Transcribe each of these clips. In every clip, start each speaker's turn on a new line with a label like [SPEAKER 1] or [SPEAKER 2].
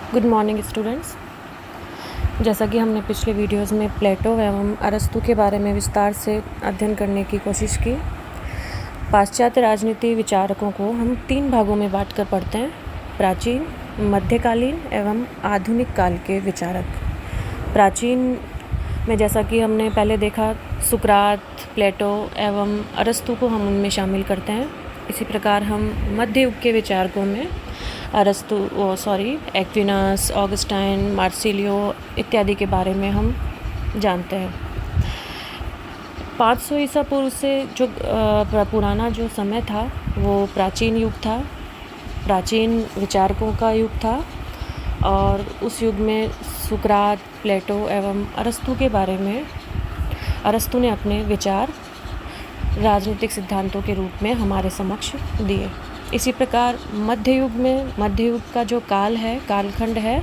[SPEAKER 1] Good morning students. जैसा कि हमने पिछले वीडियोस में प्लेटो एवं अरस्तू के बारे में विस्तार से अध्ययन करने की कोशिश की। पाश्चात्य राजनीति विचारकों को हम 3 भागों में बांट कर पढ़ते हैं: प्राचीन, मध्यकालीन एवं आधुनिक काल के विचारक। प्राचीन में जैसा कि हमने पहले देखा, सुकरात, प्लेटो एवं अरस्तू को हम उनमें शामिल करते हैं। इसी प्रकार हम मध्य युग के विचारकों में एक्विनास, ऑगस्टाइन, मार्सिलियो इत्यादि के बारे में हम जानते हैं। 500 ईसा पूर्व से जो पुराना जो समय था वो प्राचीन युग था, प्राचीन विचारकों का युग था। और उस युग में सुकरात, प्लेटो एवं अरस्तू के बारे में अरस्तू ने अपने विचार राजनीतिक सिद्धांतों के रूप में हमारे समक्ष दिए। इसी प्रकार मध्य युग का जो कालखंड है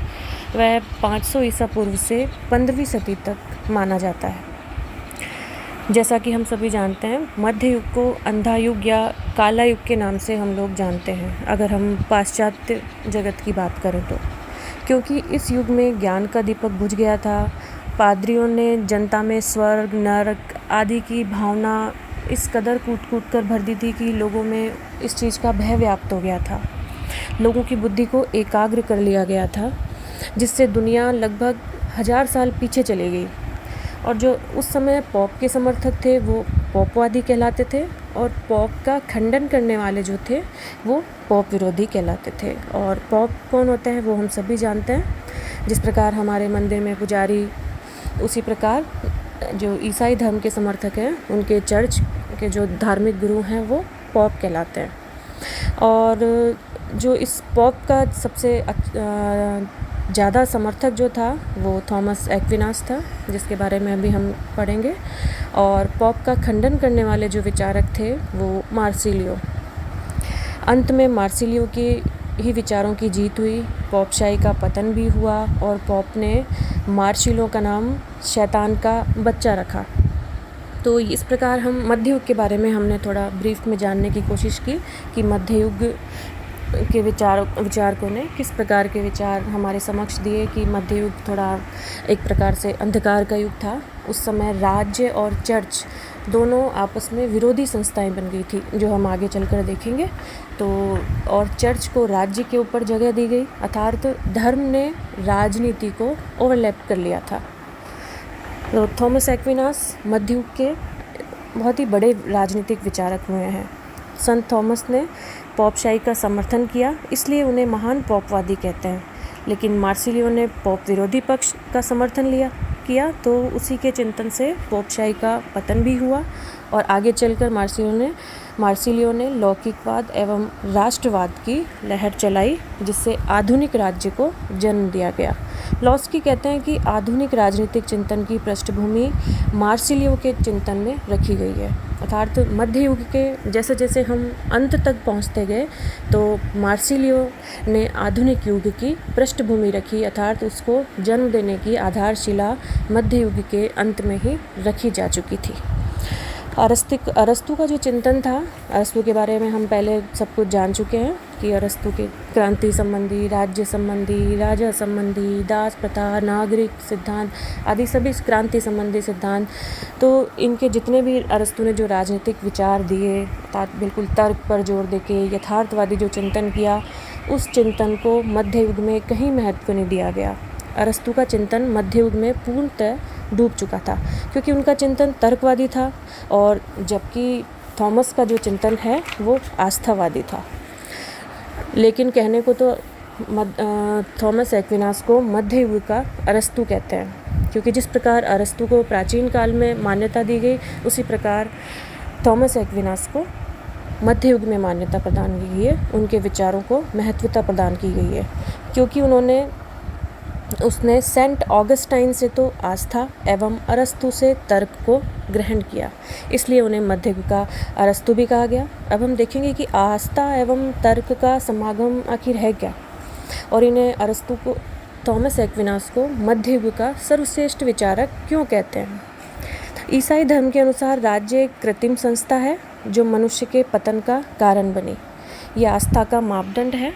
[SPEAKER 1] वह 500 ईसा पूर्व से 15वीं सदी तक माना जाता है। जैसा कि हम सभी जानते हैं, मध्य युग को अंधा युग या काला युग के नाम से हम लोग जानते हैं, अगर हम पाश्चात्य जगत की बात करें तो। क्योंकि इस युग में ज्ञान का दीपक बुझ गया था। पादरियों ने जनता में स्वर्ग, नरक आदि की भावना इस कदर कूट कर भर दी थी कि लोगों में इस चीज़ का भय व्याप्त हो गया था। लोगों की बुद्धि को एकाग्र कर लिया गया था, जिससे दुनिया लगभग 1000 साल पीछे चली गई। और जो उस समय पॉप के समर्थक थे वो पॉपवादी कहलाते थे, और पॉप का खंडन करने वाले जो थे वो पॉप विरोधी कहलाते थे। और पॉप कौन होते हैं वो हम सभी जानते हैं। जिस प्रकार हमारे मंदिर में पुजारी, उसी प्रकार जो ईसाई धर्म के समर्थक हैं उनके चर्च के जो धार्मिक गुरु हैं वो पॉप कहलाते हैं। और जो इस पॉप का सबसे ज़्यादा समर्थक जो था वो थॉमस एक्विनास था, जिसके बारे में अभी हम पढ़ेंगे। और पॉप का खंडन करने वाले जो विचारक थे वो मार्सिलियो। अंत में मार्सिलियो के ही विचारों की जीत हुई, पॉपशाही का पतन भी हुआ और पॉप ने मार्सिलियो का नाम शैतान का बच्चा रखा। तो इस प्रकार हम मध्य युग के बारे में हमने थोड़ा ब्रीफ में जानने की कोशिश की कि मध्य युग के विचारकों ने किस प्रकार के विचार हमारे समक्ष दिए। कि मध्य युग थोड़ा एक प्रकार से अंधकार का युग था। उस समय राज्य और चर्च दोनों आपस में विरोधी संस्थाएं बन गई थी, जो हम आगे चलकर देखेंगे। तो और चर्च को राज्य के ऊपर जगह दी गई, अर्थात धर्म ने राजनीति को ओवरलैप कर लिया था। तो थॉमस एक्विनास मध्य युग के बहुत ही बड़े राजनीतिक विचारक हुए हैं। संत थॉमस ने पॉपशाही का समर्थन किया, इसलिए उन्हें महान पॉपवादी कहते हैं। लेकिन मार्सिलियो ने पॉप विरोधी पक्ष का समर्थन किया, तो उसी के चिंतन से पॉपशाही का पतन भी हुआ। और आगे चलकर मार्सिलियो ने लौकिकवाद एवं राष्ट्रवाद की लहर चलाई, जिससे आधुनिक राज्य को जन्म दिया गया। लॉस्की कहते हैं कि आधुनिक राजनीतिक चिंतन की पृष्ठभूमि मार्सिलियो के चिंतन में रखी गई है। अर्थात मध्य युग के जैसे जैसे हम अंत तक पहुंचते गए, तो मार्सिलियो ने आधुनिक युग की पृष्ठभूमि रखी, अर्थात उसको जन्म देने की आधारशिला मध्य युग के अंत में ही रखी जा चुकी थी। अरस्तू का जो चिंतन था, अरस्तू के बारे में हम पहले सब कुछ जान चुके हैं कि अरस्तू के क्रांति संबंधी, राज्य संबंधी, राजा संबंधी, दास प्रथा, नागरिक सिद्धांत आदि सभी क्रांति संबंधी सिद्धांत। तो इनके जितने भी अरस्तू ने जो राजनीतिक विचार दिए, अर्थात बिल्कुल तर्क पर जोर देके यथार्थवादी जो चिंतन किया, उस चिंतन को मध्य युग में कहीं महत्व नहीं दिया गया। अरस्तू का चिंतन मध्य युग में पूर्णतः डूब चुका था, क्योंकि उनका चिंतन तर्कवादी था, और जबकि थॉमस का जो चिंतन है वो आस्थावादी था। लेकिन कहने को तो थॉमस एक्विनास को मध्य युग का अरस्तू कहते हैं, क्योंकि जिस प्रकार अरस्तू को प्राचीन काल में मान्यता दी गई, उसी प्रकार थॉमस एक्विनास को मध्य युग में मान्यता प्रदान की गई है। उनके विचारों को महत्वता प्रदान की गई है, क्योंकि उसने सेंट ऑगस्टाइन से तो आस्था एवं अरस्तू से तर्क को ग्रहण किया, इसलिए उन्हें मध्य युग का अरस्तू भी कहा गया। अब हम देखेंगे कि आस्था एवं तर्क का समागम आखिर है क्या, और इन्हें अरस्तू को, थॉमस एक्विनास को मध्य युग का सर्वश्रेष्ठ विचारक क्यों कहते हैं। ईसाई धर्म के अनुसार राज्य एक कृत्रिम संस्था है जो मनुष्य के पतन का कारण बनी। यह आस्था का मापदंड है